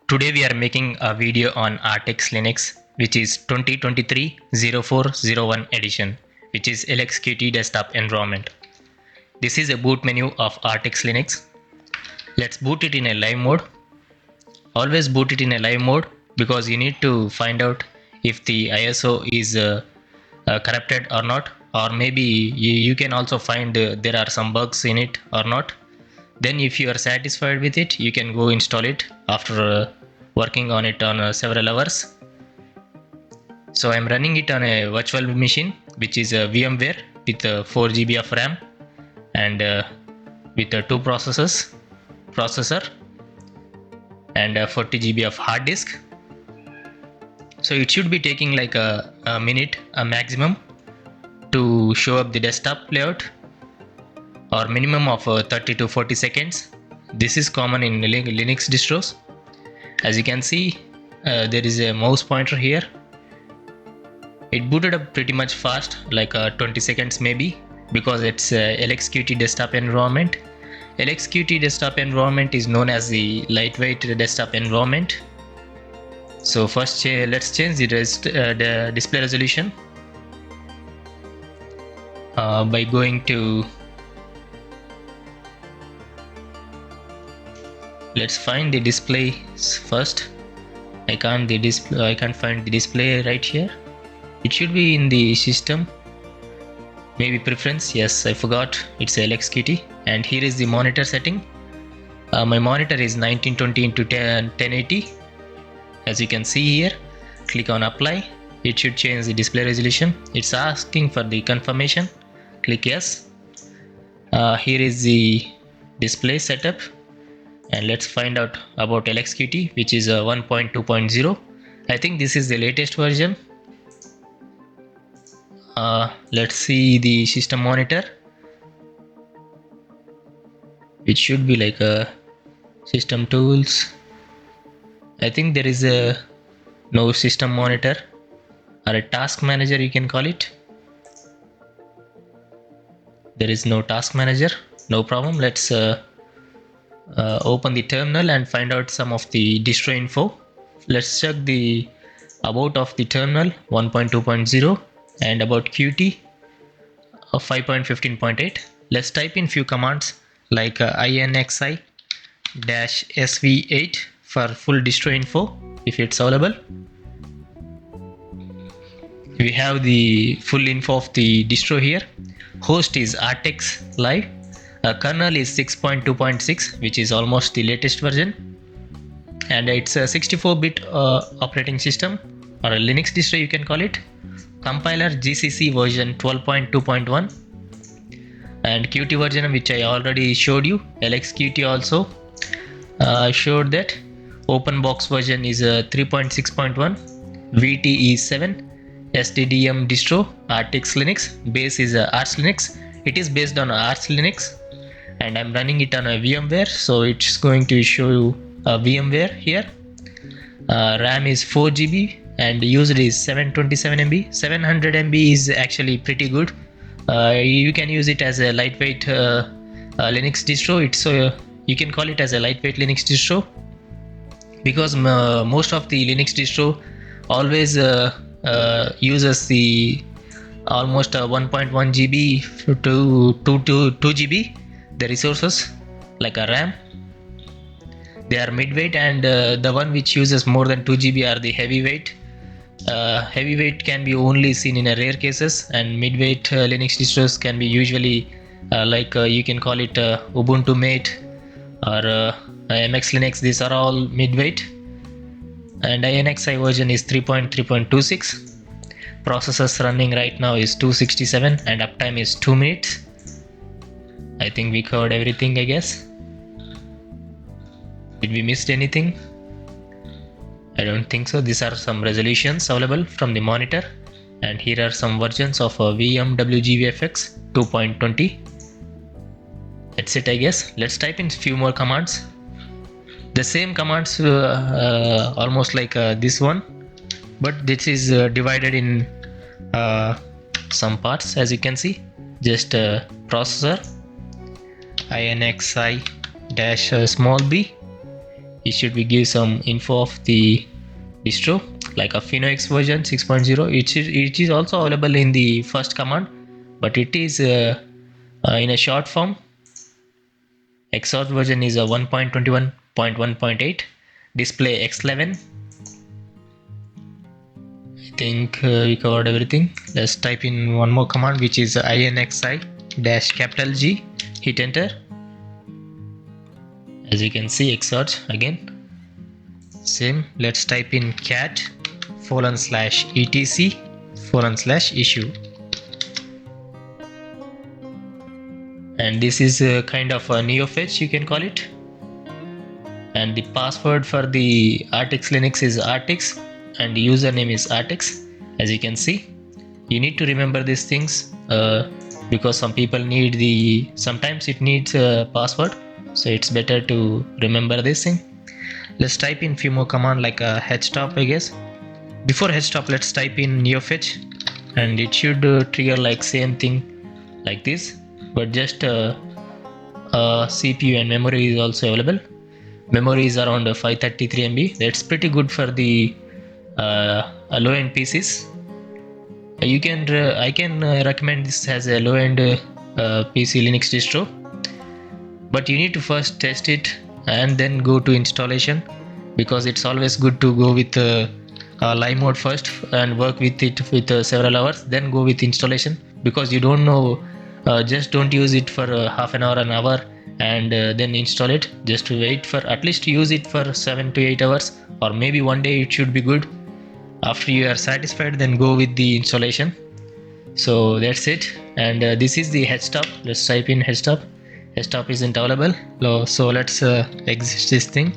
Today we are making a video on Artix Linux, which is 2023-0401 edition, which is LXQT desktop environment. This is a boot menu of Artix Linux. Let's boot it in a live mode. Always boot it in a live mode because you need to find out if the ISO is corrupted or not, or maybe you can also find there are some bugs in it or not. Then if you are satisfied with it, you can go install it after working on it on several hours. So I'm running it on a virtual machine, which is a VMware with 4 GB of RAM and with 2 processor and 40 GB of hard disk. So it should be taking like a minute maximum to show up the desktop layout, or minimum of 30 to 40 seconds. This is common in Linux distros. As you can see, there is a mouse pointer here. It booted up pretty much fast, like 20 seconds maybe, because it's LXQT desktop environment. LXQT desktop environment is known as the lightweight desktop environment. So first let's change the display resolution by going to, let's find the displays first. I can't find the display right here. It should be in the system, maybe preference. Yes, I forgot, it's LXQT. And here is the monitor setting. My monitor is 1920 into 1080. As you can see here, click on apply. It should change the display resolution. It's asking for the confirmation. Click yes. Here is the display setup, and let's find out about LXQT, which is 1.2.0. I think this is the latest version. Let's see the system monitor. It should be like a system tools. I think there is no system monitor, or a task manager you can call it. There is no task manager. No problem. Let's open the terminal and find out some of the distro info. Let's check the about of the terminal 1.2.0 and about Qt of 5.15.8. Let's type in few commands like inxi-sv8 for full distro info if it's available. We have the full info of the distro here. Host is Artix Live. Kernel is 6.2.6, which is almost the latest version, and it's a 64-bit operating system, or a Linux distro you can call it. Compiler GCC version 12.2.1, and Qt version which I already showed you. LXQT also showed that. OpenBox version is 3.6.1. VT is 7. SDDM distro Artix Linux. Base is Arch Linux. It is based on Arch Linux, and I'm running it on a VMware, so it's going to show you a VMware here. RAM is 4 GB and user is 727 MB. 700 MB is actually pretty good. You can use it as a lightweight Linux distro. It's you can call it as a lightweight Linux distro, because most of the Linux distro always uses the almost 1.1 GB to 2 GB the resources, like a RAM. They are midweight, and the one which uses more than 2 GB are the heavyweight. Heavyweight can be only seen in a rare cases, and midweight Linux distros can be usually you can call it Ubuntu Mate or MX Linux. These are all midweight, and INXi version is 3.3.26. Processors running right now is 267 and uptime is 2 minutes. I think we covered everything, I guess. Did we missed anything? I don't think so. These are some resolutions available from the monitor, and here are some versions of VMWGVFX 2.20. That's it, I guess. Let's type in few more commands. The same commands almost like this one, but this is divided in some parts. As you can see, just processor, INXi-b, it should be give some info of the distro, like a PhenoX version 6.0. It is also available in the first command, but it is in a short form. Xort version is a 1.21.1.8. Display X11. I think we covered everything. Let's type in one more command, which is inxi-G. Hit enter. As you can see, Xort again. Same. Let's type in cat/etc/issue. And this is a kind of a neofetch, you can call it. And the password for the Artix Linux is Artix, and the username is Artix. As you can see, you need to remember these things because some people need sometimes it needs a password, so it's better to remember this thing. Let's type in few more command like a htop, I guess. Before htop, let's type in neofetch, and it should trigger like same thing like this, but just CPU and memory is also available. Memory is around 533 MB. That's pretty good for the low-end PCs. I can recommend this as a low-end PC Linux distro, but you need to first test it and then go to installation, because it's always good to go with live mode first and work with it with several hours, then go with installation, because you don't know. Just don't use it for half an hour and then install it. Just wait for at least use it for 7 to 8 hours, or maybe one day it should be good. After you are satisfied, then go with the installation. So that's it. And this is the htop. Let's type in htop. Htop isn't available, so let's exit this thing.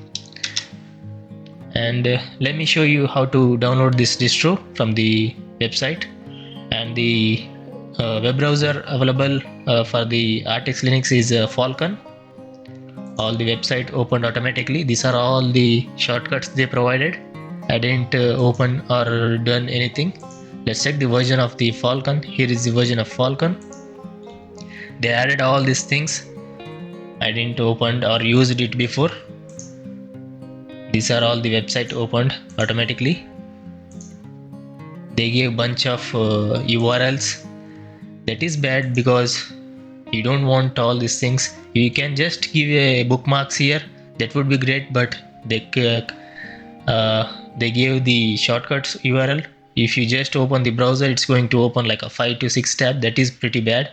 And let me show you how to download this distro from the website. And the web browser available for the Artix Linux is Falcon. All the website opened automatically. These are all the shortcuts they provided. I didn't open or done anything. Let's check the version of the Falcon. Here is the version of Falcon. They added all these things. I didn't open or used it before. These are all the website opened automatically. They gave bunch of URLs. That is bad, because you don't want all these things. You can just give a bookmarks here, that would be great, but they gave the shortcuts URL. If you just open the browser, it's going to open like a 5 to 6 tab. That is pretty bad.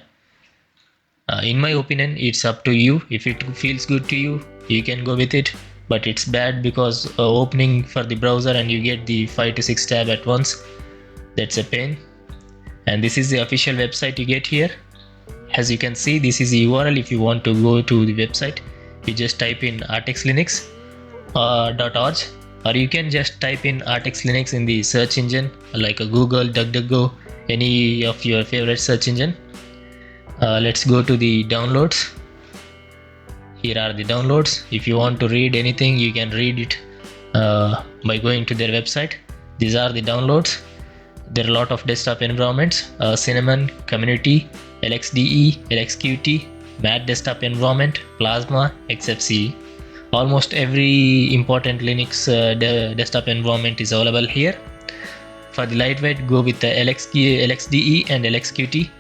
In my opinion, it's up to you. If it feels good to you, you can go with it, but it's bad because opening for the browser and you get the 5 to 6 tab at once. That's a pain. And this is the official website you get here. As you can see, this is the URL. If you want to go to the website, you just type in artixlinux.org, or you can just type in Artix Linux in the search engine like a Google, DuckDuckGo, any of your favorite search engine. Let's go to the downloads. Here are the downloads. If you want to read anything, you can read it by going to their website. These are the downloads. There are a lot of desktop environments: Cinnamon, Community, LXDE, LXQT, Matte Desktop Environment, Plasma, XFCE. Almost every important Linux desktop environment is available here. For the lightweight, go with the LXDE and LXQT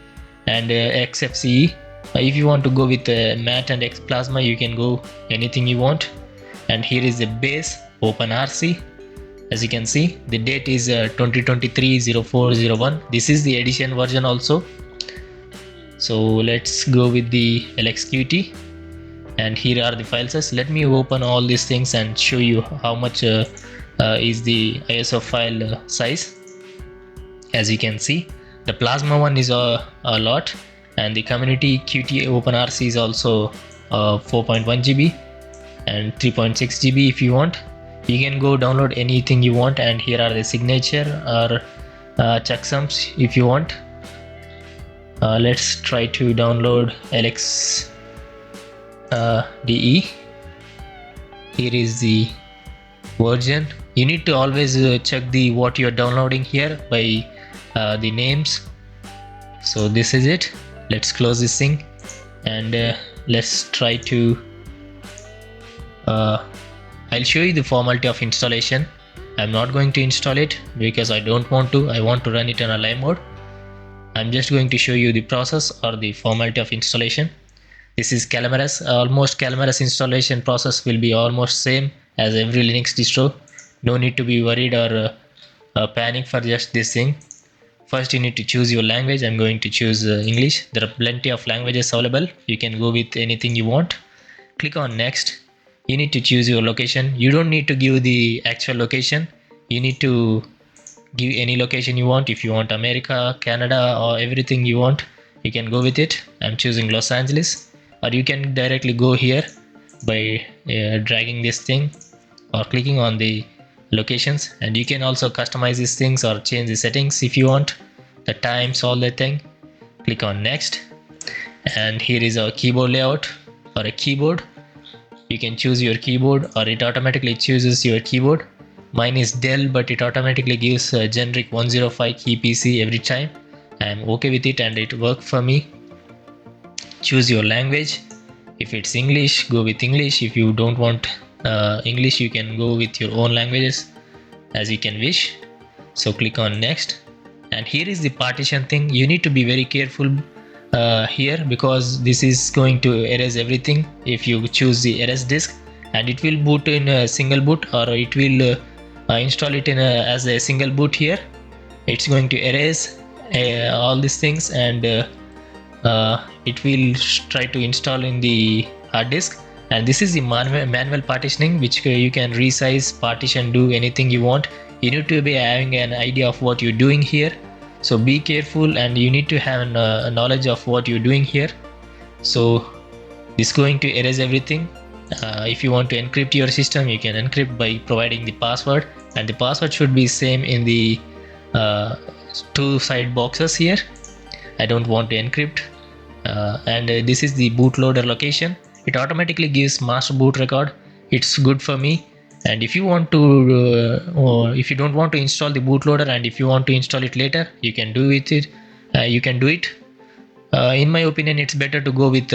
and XFCE. If you want to go with Matte and Plasma, you can go anything you want. And here is the base OpenRC. As you can see, the date is 2023-04-01. This is the edition version also. So let's go with the LXQT, and here are the file size. Let me open all these things and show you how much is the ISO file size. As you can see, the Plasma one is a lot, and the Community Qt OpenRC is also 4.1 GB and 3.6 GB. If you want, you can go download anything you want, and here are the signature or checksums if you want. Let's try to download LXDE. Here is the version. You need to always check the what you are downloading here by the names. So this is it. Let's close this thing, and let's try to I'll show you the formality of installation. I'm not going to install it because I don't want to. I want to run it in a live mode. I'm just going to show you the process or the formality of installation. This is Calamares. Almost Calamares installation process will be almost same as every Linux distro. No need to be worried or panic for just this thing. First you need to choose your language. I'm going to choose English. There are plenty of languages available. You can go with anything you want. Click on next. You need to choose your location. You don't need to give the actual location. You need to give any location you want. If you want America, Canada, or everything you want, you can go with it. I'm choosing Los Angeles, or you can directly go here by dragging this thing or clicking on the locations, and you can also customize these things or change the settings if you want, the times, all that thing. Click on next, and here is our keyboard layout or a keyboard. You can choose your keyboard or it automatically chooses your keyboard. Mine is Dell, but it automatically gives a generic 105 key PC every time. I'm okay with it and it worked for me. Choose your language. If it's English, go with English. If you don't want English, you can go with your own languages as you can wish. So click on next, and here is the partition thing. You need to be very careful here because this is going to erase everything if you choose the erase disk, and it will boot in a single boot, or it will install it in as a single boot. Here it's going to erase all these things, and it will try to install in the hard disk. And this is the manual partitioning, which you can resize, partition, do anything you want. You need to be having an idea of what you're doing here, so be careful, and you need to have a knowledge of what you're doing here. So this is going to erase everything. If you want to encrypt your system, you can encrypt by providing the password, and the password should be same in the two side boxes here. I don't want to encrypt. And this is the bootloader location. It automatically gives master boot record. It's good for me. And if you want to or if you don't want to install the bootloader, and if you want to install it later, you can do it. You can do it. In my opinion, it's better to go with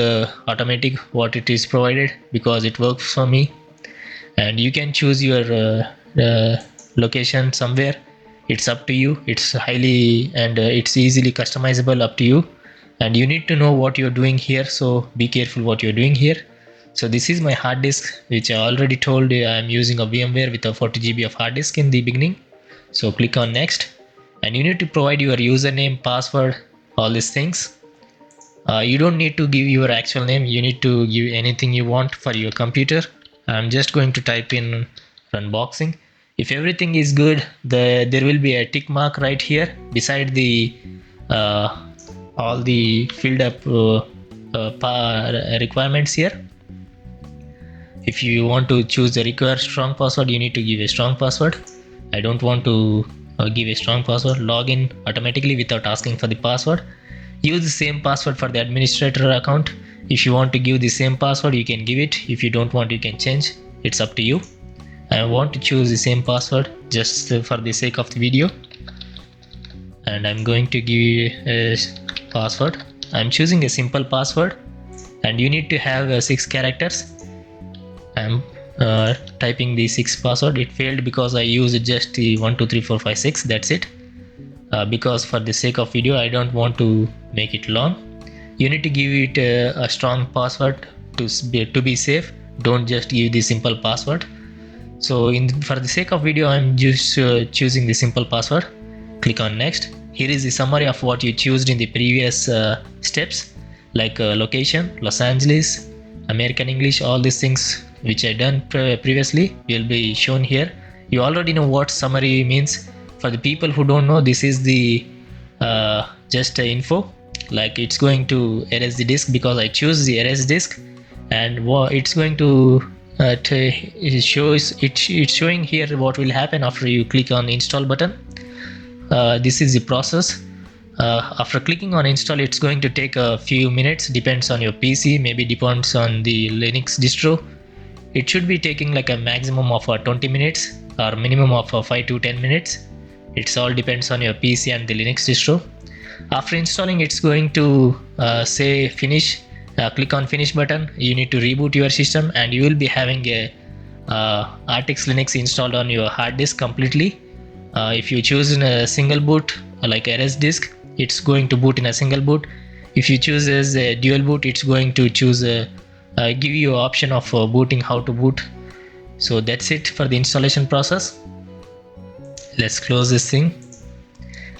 automatic what it is provided, because it works for me. And you can choose your location somewhere. It's up to you. It's highly and it's easily customizable, up to you. And you need to know what you're doing here, so be careful what you're doing here. So this is my hard disk, which I already told you I'm using a VMware with a 40 GB of hard disk in the beginning. So click on next, and you need to provide your username, password, all these things. You don't need to give your actual name. You need to give anything you want for your computer. I'm just going to type in unboxing. If everything is good, there will be a tick mark right here beside the all the filled up requirements here. If you want to choose the required strong password, you need to give a strong password. I don't want to give a strong password. Log in automatically without asking for the password. Use the same password for the administrator account. If you want to give the same password, you can give it. If you don't want, you can change. It's up to you. I want to choose the same password just for the sake of the video, and I'm going to give a password. I'm choosing a simple password, and you need to have 6 characters. I'm typing the 6 password. It failed because I used just the 1 2 3 4 5 6. That's it. Because for the sake of video, I don't want to make it long. You need to give it a strong password to be safe. Don't just give the simple password. So for the sake of video, I'm just choosing the simple password. Click on next. Here is the summary of what you chose in the previous steps, like location, Los Angeles, American English, all these things which I done previously will be shown here. You already know what summary means. For the people who don't know, this is the just info, like it's going to erase the disk because I choose the erase disk, and it's going to it's showing here what will happen after you click on install button. This is the process. After clicking on install, it's going to take a few minutes, depends on your PC, maybe depends on the Linux distro. It should be taking like a maximum of 20 minutes or minimum of 5 to 10 minutes. It's all depends on your PC and the Linux distro. After installing, it's going to say finish. Click on finish button. You need to reboot your system, and you will be having a Artix Linux installed on your hard disk completely. If you choose in a single boot like RS disk, it's going to boot in a single boot. If you choose as a dual boot, it's going to choose give you an option of booting, how to boot. So that's it for the installation process. Let's close this thing.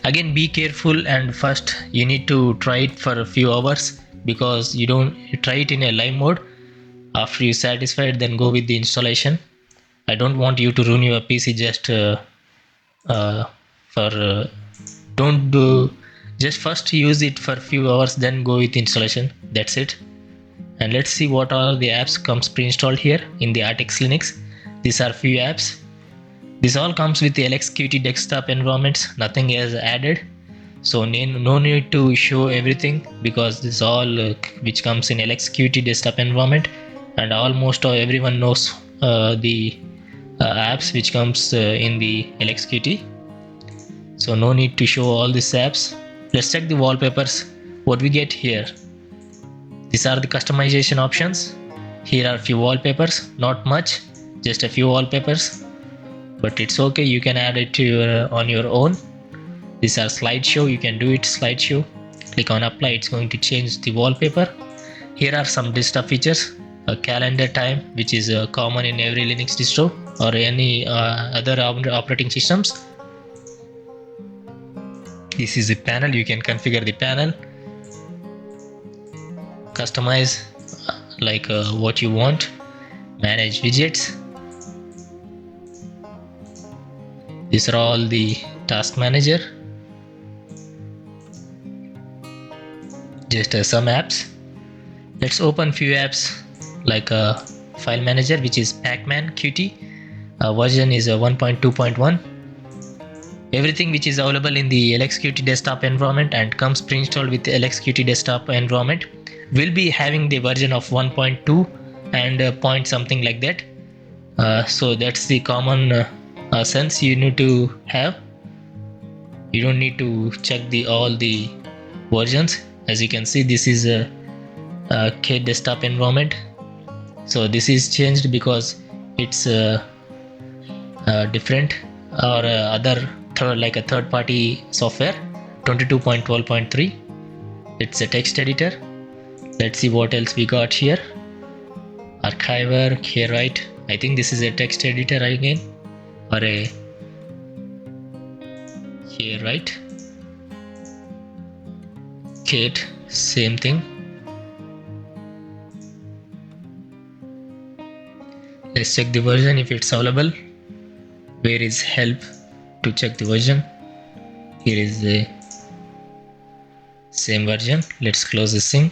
Again, be careful, and first you need to try it for a few hours, because you try it in a live mode. After you're satisfied, then go with the installation. I don't want you to ruin your PC just just first use it for a few hours, then go with installation. That's it. And let's see what all the apps comes pre-installed here in the Artix Linux. These are few apps. This all comes with the LXQT desktop environments, nothing is added. So no need to show everything, because this all which comes in LXQT desktop environment, and almost everyone knows the apps which comes in the LXQT. So no need to show all these apps. Let's check the wallpapers. What we get here. These are the customization options. Here are few wallpapers, not much, just a few wallpapers, but it's okay, you can add it to on your own. These are slideshow, you can do it slideshow. Click on apply, it's going to change the wallpaper. Here are some desktop features. A calendar time, which is common in every Linux distro or any other operating systems. This is the panel, you can configure the panel, customize like what you want, manage widgets. These are all the task manager, just some apps. Let's open few apps like a file manager, which is Pacman Qt. Version is 1.2.1. Everything which is available in the LXQT desktop environment and comes pre-installed with the LXQT desktop environment will be having the version of 1.2 and point something like that. So that's the common sense you need to have. You don't need to check all the versions. As you can see, this is a K desktop environment. So this is changed because it's different or like a third-party software 22.12.3. It's a text editor. Let's see what else we got here. Archiver, KWrite. I think this is a text editor again, or a KWrite. Kate, same thing. Let's check the version if it's available. Where is help to check the version? Here is the same version. Let's close this thing.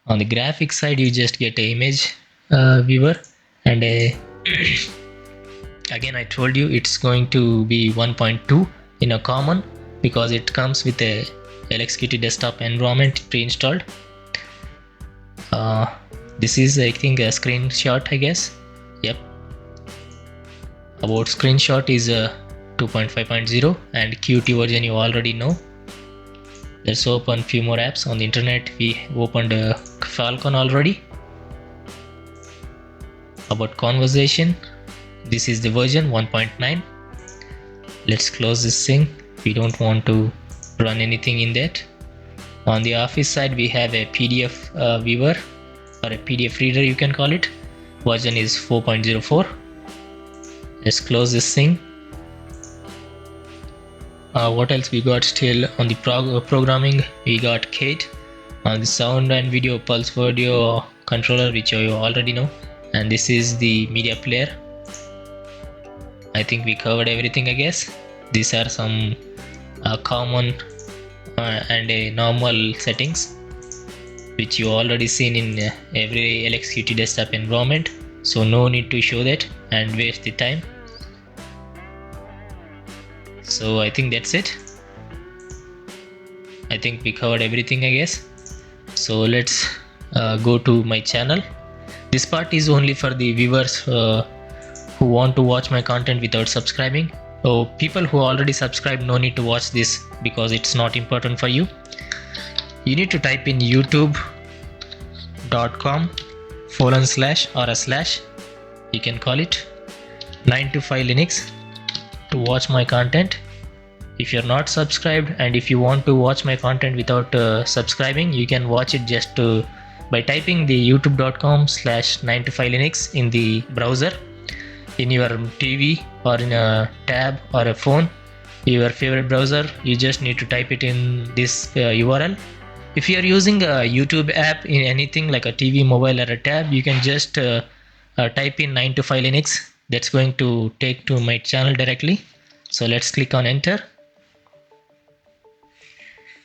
On the graphics side, you just get an image viewer, and again I told you it's going to be 1.2 in a common, because it comes with a LXQT desktop environment pre-installed. This is, I think, a screenshot, I guess. Yep. About screenshot is 2.5.0 and Qt version you already know. Let's open few more apps on the internet. We opened Falcon already. About conversation, this is the version 1.9. Let's close this thing. We don't want to run anything in that. On the office side, we have a PDF viewer, or a PDF reader you can call it. Version is 4.04. Let's close this thing. What else we got still on the programming? We got Kate. On the sound and video, pulse audio controller, which you already know. And this is the media player. I think we covered everything, I guess. These are some common and a normal settings which you already seen in every LXQT desktop environment, so no need to show that and waste the time. So I think that's it. I think we covered everything, I guess. So let's go to my channel. This part is only for the viewers who want to watch my content without subscribing. So people who already subscribed, no need to watch this because it's not important for you. You need to type in youtube.com// you can call it 9to5 Linux to watch my content. If you're not subscribed and if you want to watch my content without subscribing, you can watch it just by typing the youtube.com/9to5linux in the browser, in your TV or in a tab or a phone, your favorite browser. You just need to type it in this URL. If you are using a YouTube app in anything like a TV, mobile or a tab, you can just type in 9to5 Linux. That's going to take to my channel directly. So let's click on enter.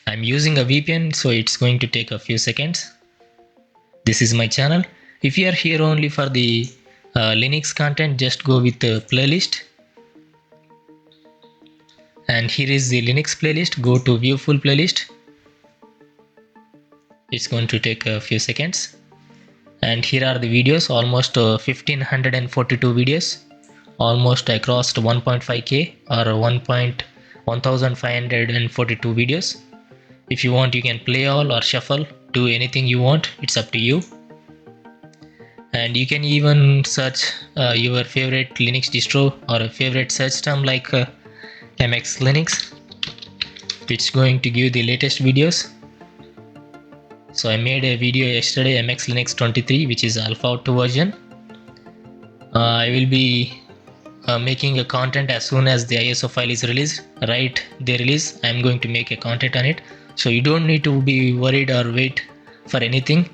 I'm using a VPN, so it's going to take a few seconds. This is my channel. If you are here only for the Linux content, just go with the playlist. And here is the Linux playlist. Go to view full playlist. It's going to take a few seconds. And here are the videos, almost 1542 videos, almost across 1.5k or 1542 videos. If you want, you can play all or shuffle, do anything you want, it's up to you. And you can even search your favorite Linux distro or a favorite search term like MX Linux. It's going to give the latest videos. So I made a video yesterday, MX Linux 23, which is alpha 2 version. I will be making a content as soon as the ISO file is released. Right, they release, I'm going to make a content on it. So you don't need to be worried or wait for anything.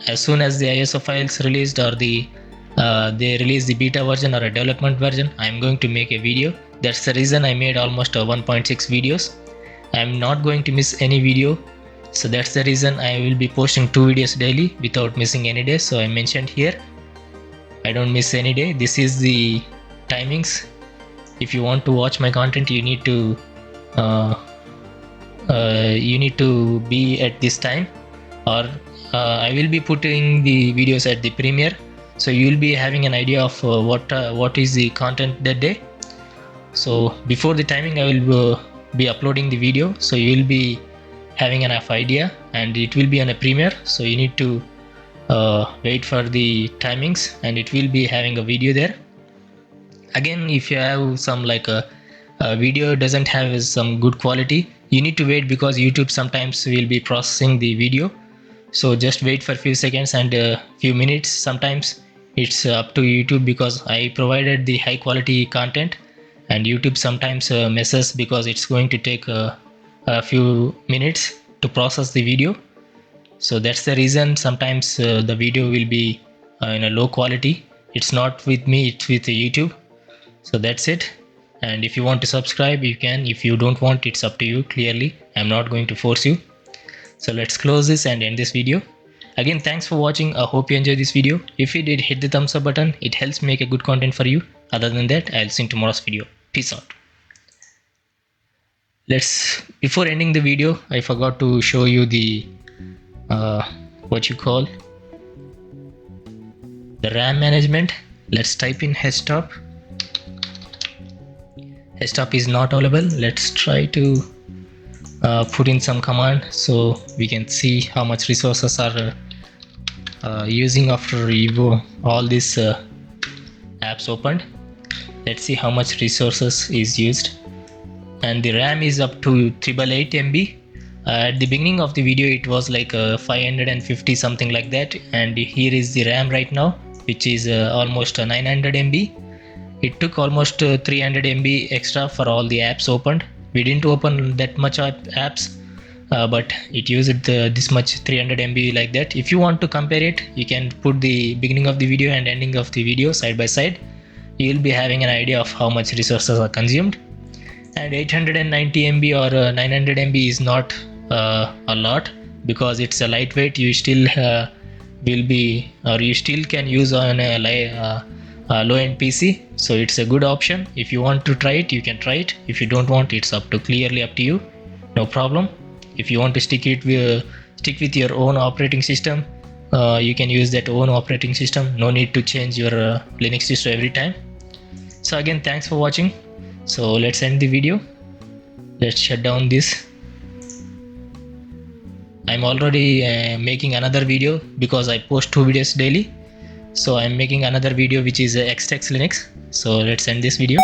As soon as the ISO file is released or they release the beta version or a development version, I'm going to make a video. That's the reason I made almost 1.6 videos. I'm not going to miss any video. So that's the reason I will be posting 2 videos daily without missing any day. So I mentioned here, I don't miss any day. This is the timings. If you want to watch my content, you need to be at this time, or I will be putting the videos at the premiere, so you will be having an idea of what is the content that day. So before the timing, I will be uploading the video, so you will be having enough idea, and it will be on a premiere, so you need to wait for the timings, and it will be having a video there. Again, if you have some like a video doesn't have some good quality, you need to wait, because YouTube sometimes will be processing the video. So just wait for a few seconds and a few minutes. Sometimes it's up to YouTube, because I provided the high quality content, and YouTube sometimes messes, because it's going to take a few minutes to process the video. So that's the reason sometimes the video will be in a low quality. It's not with me, it's with YouTube. So that's it. And if you want to subscribe, you can. If you don't want, it's up to you. Clearly, I'm not going to force you. So let's close this and end this video. Again, thanks for watching. I hope you enjoyed this video. If you did, hit the thumbs up button. It helps make a good content for you. Other than that, I'll see you in tomorrow's video. Peace out. Before ending the video, I forgot to show you the what you call the RAM management. Let's type in htop. Htop is not available. Let's try to put in some command, so we can see how much resources are using after all these apps opened. Let's see how much resources is used. And the RAM is up to 888 MB. At the beginning of the video, it was like 550 something like that, and here is the RAM right now, which is almost 900 MB. It took almost 300 MB extra for all the apps opened. We didn't open that much apps, but it used this much 300 MB like that. If you want to compare it, you can put the beginning of the video and ending of the video side by side. You will be having an idea of how much resources are consumed. And 890 MB or 900 MB is not a lot, because it's a lightweight. You still you still can use on a low-end PC, so it's a good option. If you want to try it, you can try it. If you don't want, it's clearly up to you. No problem. If you want to stick with your own operating system, you can use that own operating system. No need to change your Linux distro every time. So again, thanks for watching. So let's end the video. Let's shut down this. I'm already making another video, because I post 2 videos daily. So I'm making another video which is Artix Linux. So let's end this video.